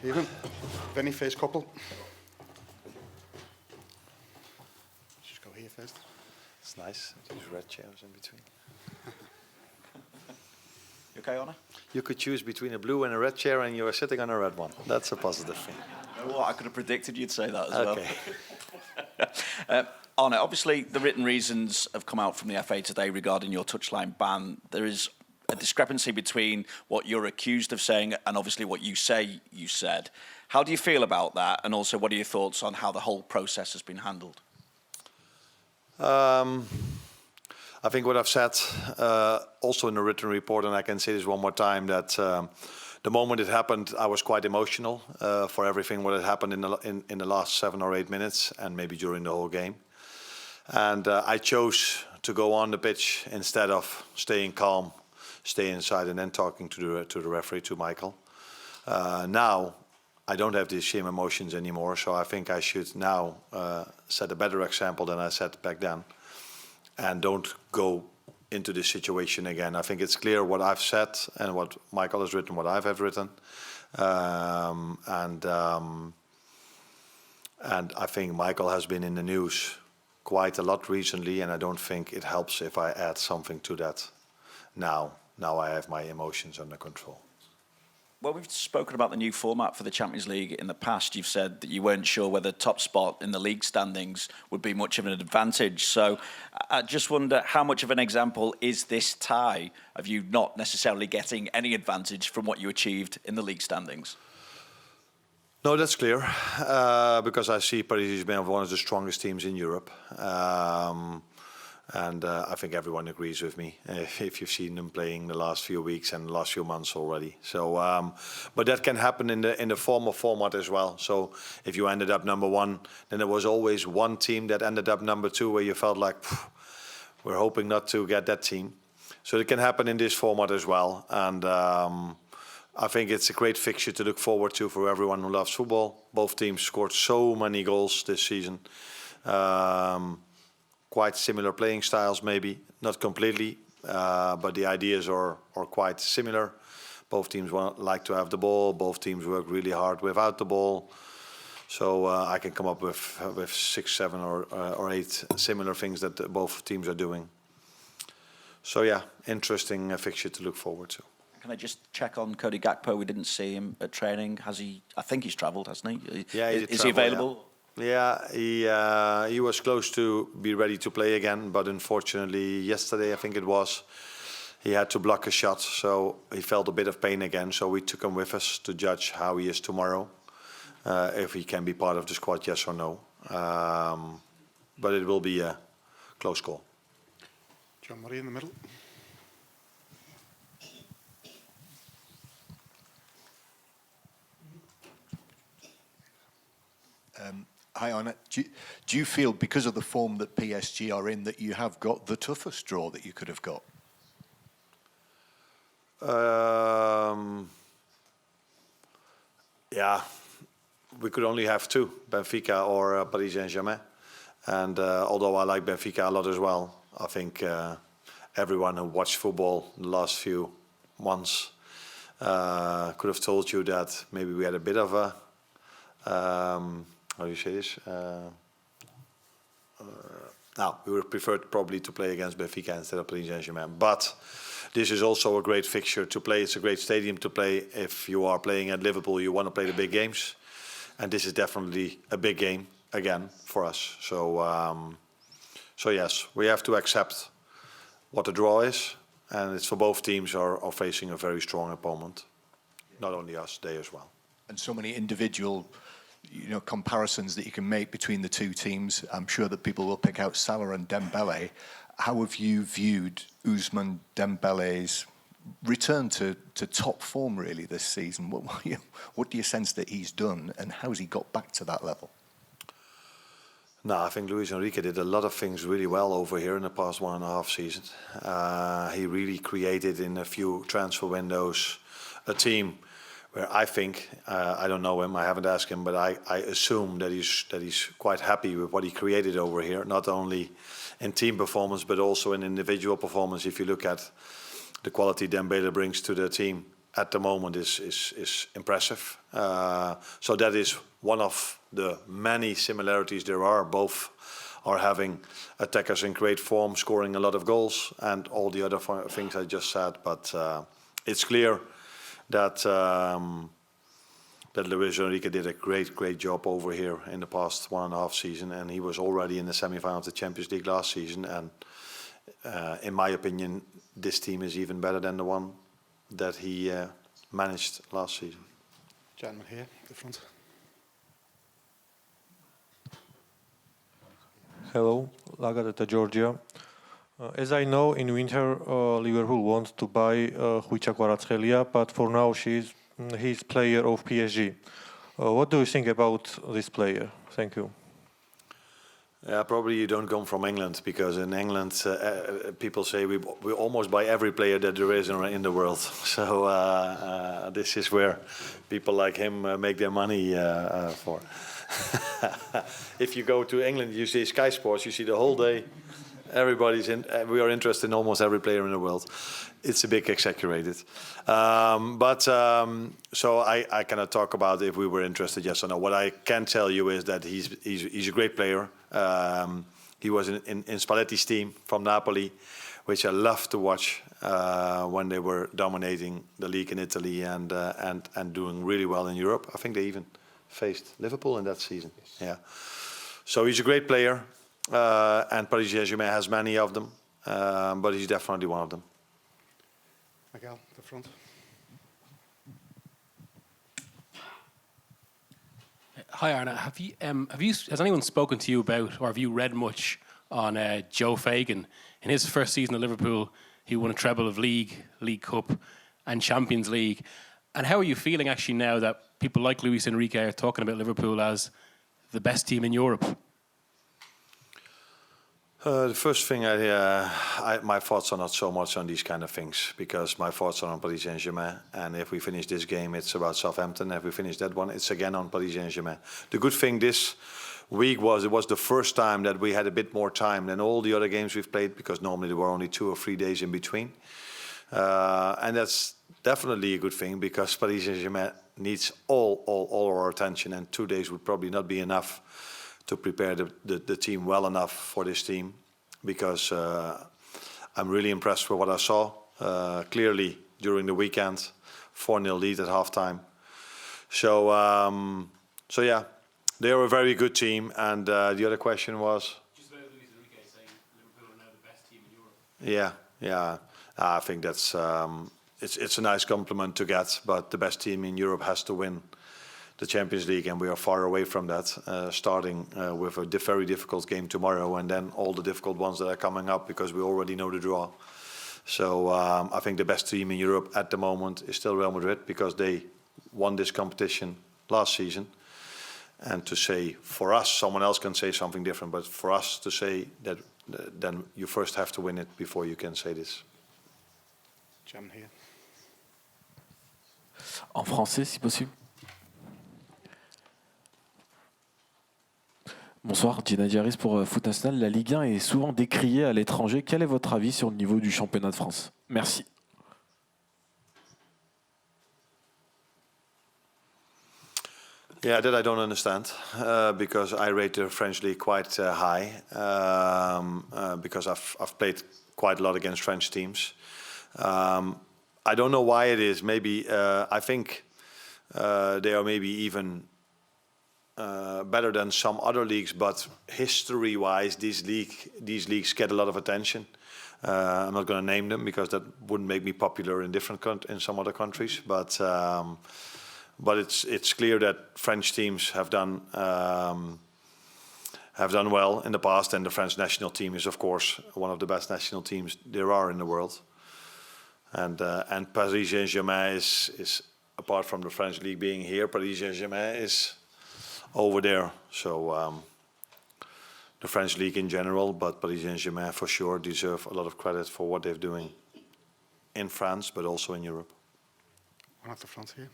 Even. Penny face couple. Just go here first. It's nice. These red chairs in between. You okay, Arne? You could choose between a blue and a red chair, and you are sitting on a red one. That's a positive thing. You know what? I could have predicted you'd say that as Okay. well. Arne, obviously the written reasons have come out from the FA today regarding your touchline ban. There is a discrepancy between what you're accused of saying and obviously what you say you said. How do you feel about that? And also, what are your thoughts on how the whole process has been handled? I think what I've said also in the written report, and I can say this one more time, that the moment it happened, I was quite emotional for everything what had happened in the last 7 or 8 minutes, and maybe during the whole game. And I chose to go on the pitch instead of staying calm, stay inside, and then talking to the referee, to Michael. Now I don't have these same emotions anymore, so I think I should now set a better example than I set back then, and don't go into this situation again. I think it's clear what I've said and what Michael has written, what I have written, and I think Michael has been in the news quite a lot recently, and I don't think it helps if I add something to that now. Now I have my emotions under control. Well, we've spoken about the new format for the Champions League in the past. You've said that you weren't sure whether top spot in the league standings would be much of an advantage. So I just wonder, how much of an example is this tie of you not necessarily getting any advantage from what you achieved in the league standings? No, that's clear, because I see PSG has been one of the strongest teams in Europe. And I think everyone agrees with me if you've seen them playing the last few weeks and the last few months already. So, but that can happen in the former format as well. So if you ended up number one, then there was always one team that ended up number two where you felt like, we're hoping not to get that team. So it can happen in this format as well. And I think it's a great fixture to look forward to for everyone who loves football. Both teams scored so many goals this season. Quite similar playing styles, maybe not completely, but the ideas are quite similar. Both teams like to have the ball. Both teams work really hard without the ball. So I can come up with 6, 7, or 8 similar things that both teams are doing. So yeah, interesting fixture to look forward to. Can I just check on Cody Gakpo? We didn't see him at training. Has he? I think he's travelled, hasn't he? Yeah, is he available? Yeah. Yeah, he was close to be ready to play again, but unfortunately yesterday, I think it was, he had to block a shot, so he felt a bit of pain again. So we took him with us to judge how he is tomorrow, if he can be part of the squad, yes or no. But it will be a close call. John Murray in the middle. Hi, Arne. Do you feel, because of the form that PSG are in, that you have got the toughest draw that you could have got? Yeah, we could only have 2, Benfica or Paris Saint-Germain. And although I like Benfica a lot as well, I think everyone who watched football the last few months could have told you that maybe we had a bit of a... how do you say this? Now, we would prefer probably to play against Benfica instead of Paris Saint-Germain. But this is also a great fixture to play. It's a great stadium to play. If you are playing at Liverpool, you want to play the big games. And this is definitely a big game, again, for us. So, so yes, we have to accept what the draw is. And it's for both teams are facing a very strong opponent. Not only us, they as well. And so many individual comparisons that you can make between the two teams. I'm sure that people will pick out Salah and Dembele. How have you viewed Ousmane Dembele's return to top form really this season? What do you sense that he's done, and how's he got back to that level? No, I think Luis Enrique did a lot of things really well over here in the past 1.5 seasons. He really created in a few transfer windows a team where I think, I don't know him, I haven't asked him, but I assume that he's quite happy with what he created over here, not only in team performance, but also in individual performance. If you look at the quality Dembele brings to the team, at the moment is impressive. So that is one of the many similarities there are. Both are having attackers in great form, scoring a lot of goals, and all the other things I just said. But it's clear that that Luis Enrique did a great job over here in the past 1.5 season, and he was already in the semi-final of the Champions League last season. And in my opinion, this team is even better than the one that he managed last season. Gentleman here at the front. Hello, Lagadeta, Georgia. As I know, in winter, Liverpool wants to buy Huicha Kvaratskhelia, but for now he's player of PSG. What do you think about this player? Thank you. Yeah, probably you don't come from England, because in England people say we almost buy every player that there is in the world. So this is where people like him make their money for. If you go to England, you see Sky Sports, you see the whole day. Everybody's in. We are interested in almost every player in the world. It's a bit exaggerated, so I cannot talk about if we were interested, yes or no. What I can tell you is that he's a great player. He was in Spalletti's team from Napoli, which I love to watch when they were dominating the league in Italy and doing really well in Europe. I think they even faced Liverpool in that season. Yeah, so he's a great player. And Paris Saint-Germain has many of them, but he's definitely one of them. Miguel at the front. Hi Arne, has anyone spoken to you about, or have you read much on Joe Fagan? In his first season at Liverpool, he won a treble of League Cup and Champions League. And how are you feeling actually now that people like Luis Enrique are talking about Liverpool as the best team in Europe? The first thing, my thoughts are not so much on these kind of things, because my thoughts are on Paris Saint-Germain. And if we finish this game, it's about Southampton. If we finish that one, it's again on Paris Saint-Germain. The good thing this week it was the first time that we had a bit more time than all the other games we've played, because normally there were only 2 or 3 days in between. And that's definitely a good thing, because Paris Saint-Germain needs all our attention, and 2 days would probably not be enough to prepare the team well enough for this team, because I'm really impressed with what I saw clearly during the weekend. 4-0 lead at halftime. So yeah, they are a very good team. And the other question was? Just about Luis Enrique saying Liverpool are now the best team in Europe. Yeah. I think that's it's a nice compliment to get, but the best team in Europe has to win the Champions League, and we are far away from that, starting with a very difficult game tomorrow, and then all the difficult ones that are coming up, because we already know the draw. So I think the best team in Europe at the moment is still Real Madrid, because they won this competition last season. And to say, for us, someone else can say something different, but for us to say that, then you first have to win it before you can say this. Gentleman here. En français, si possible. Bonsoir, Gina Diaris pour Foot National. La Ligue 1 est souvent décriée à l'étranger. Quel est votre avis sur le niveau du championnat de France? Merci. Yeah, that I don't understand, because I rate the French league quite high, because I've played quite a lot against French teams. I don't know why it is. Maybe I think they are maybe even better than some other leagues, but history-wise, these leagues get a lot of attention. I'm not going to name them, because that wouldn't make me popular in some other countries. But it's clear that French teams have done well in the past, and the French national team is, of course, one of the best national teams there are in the world. And Paris Saint-Germain is, apart from the French league being here, Paris Saint-Germain is over there. So the French league in general, but Paris Saint-Germain for sure deserve a lot of credit for what they're doing in France, but also in Europe. One at the front here.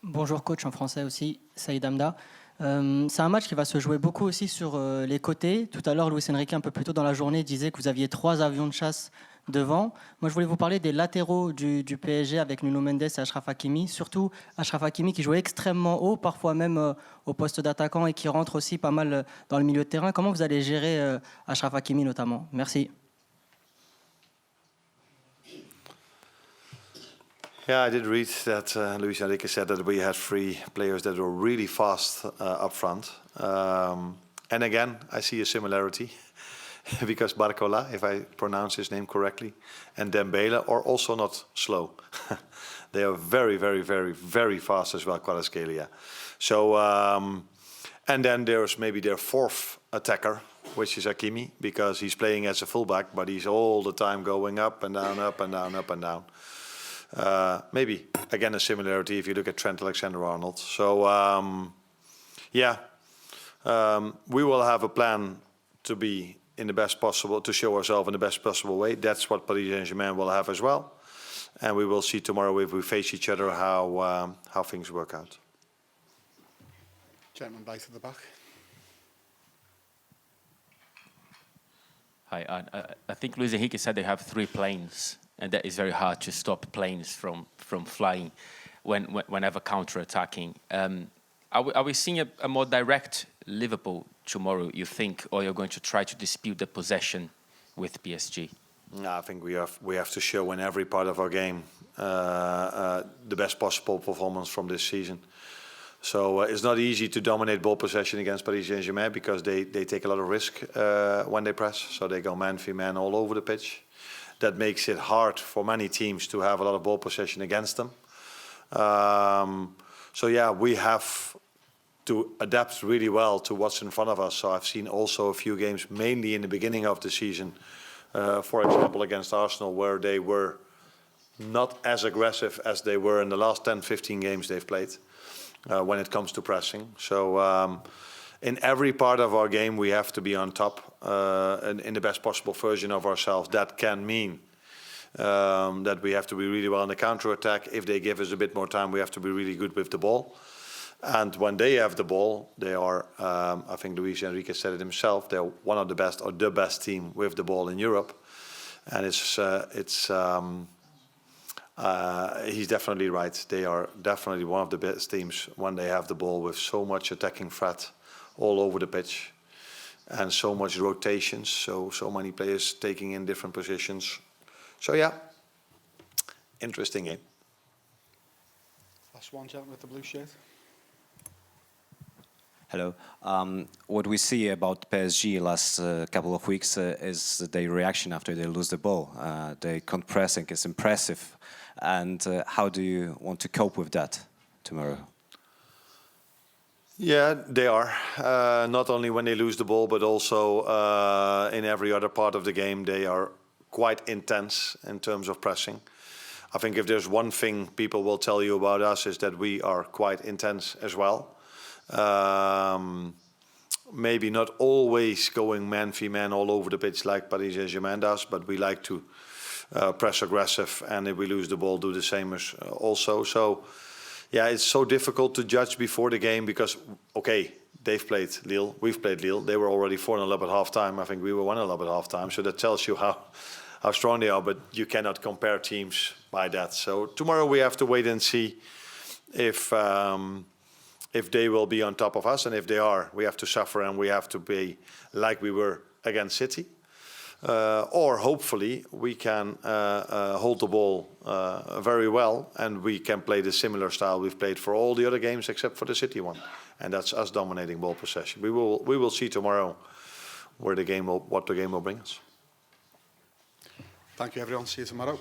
Bonjour coach, en français aussi, Saïd Hamda. C'est un match qui va se jouer beaucoup aussi sur les côtés. Tout à l'heure, Luis Enrique, un peu plus tôt dans la journée, disait que vous aviez 3 avions de chasse devant. Moi, je voulais vous parler des latéraux du PSG avec Nuno Mendes et Achraf Hakimi. Surtout Achraf Hakimi qui joue extrêmement haut, parfois même au poste d'attaquant et qui rentre aussi pas mal dans le milieu de terrain. Comment vous allez gérer Achraf Hakimi notamment? Merci. Yeah, I did read that Luis Enrique said that we had 3 players that were really fast up front. And again, I see a similarity because Barcola, if I pronounce his name correctly, and Dembele are also not slow. They are very, very, very, very fast as well, Kvaratskhelia. So, and then there's maybe their 4th attacker, which is Hakimi, because he's playing as a fullback, but he's all the time going up and down, up and down, up and down. Maybe, again, a similarity if you look at Trent Alexander-Arnold. So, we will have a plan to be in the best possible, to show ourselves in the best possible way. That's what Paris Saint-Germain will have as well. And we will see tomorrow if we face each other how things work out. Gentleman back to the back. Hi, I think Luis Enrique said they have 3 planes, and that is very hard to stop planes from flying whenever counter-attacking. Are we seeing a more direct Liverpool tomorrow, you think, or you're going to try to dispute the possession with PSG? No, I think we have to show in every part of our game the best possible performance from this season. So it's not easy to dominate ball possession against Paris Saint-Germain because they take a lot of risk when they press. So they go man-v-man all over the pitch. That makes it hard for many teams to have a lot of ball possession against them. So yeah, we have to adapt really well to what's in front of us. So I've seen also a few games, mainly in the beginning of the season, for example, against Arsenal, where they were not as aggressive as they were in the last 10, 15 games they've played when it comes to pressing. So in every part of our game, we have to be on top in the best possible version of ourselves. That can mean that we have to be really well in the counter-attack. If they give us a bit more time, we have to be really good with the ball. And when they have the ball, they are, I think Luis Enrique said it himself, they're one of the best or the best team with the ball in Europe. And he's definitely right. They are definitely one of the best teams when they have the ball with so much attacking threat all over the pitch and so much rotations, so many players taking in different positions. So yeah, interesting game. Last one, gentleman with the blue shirt. Hello. What we see about PSG last couple of weeks is their reaction after they lose the ball. The pressing is impressive. And how do you want to cope with that tomorrow? Yeah, they are. Not only when they lose the ball, but also in every other part of the game, they are quite intense in terms of pressing. I think if there's one thing people will tell you about us is that we are quite intense as well. Maybe not always going man-v-man all over the pitch like Paris Saint-Germain does, but we like to press aggressive, and if we lose the ball, do the same as also. So, yeah, it's so difficult to judge before the game because, okay, they've played Lille, we've played Lille. They were already 4-0 up at half-time. I think we were 1-0 up at half-time. So that tells you how strong they are, but you cannot compare teams by that. So tomorrow we have to wait and see if they will be on top of us, and if they are, we have to suffer and we have to be like we were against City. Or hopefully we can hold the ball very well and we can play the similar style we've played for all the other games except for the City one. And that's us dominating ball possession. We will see tomorrow what the game will bring us. Thank you, everyone. See you tomorrow.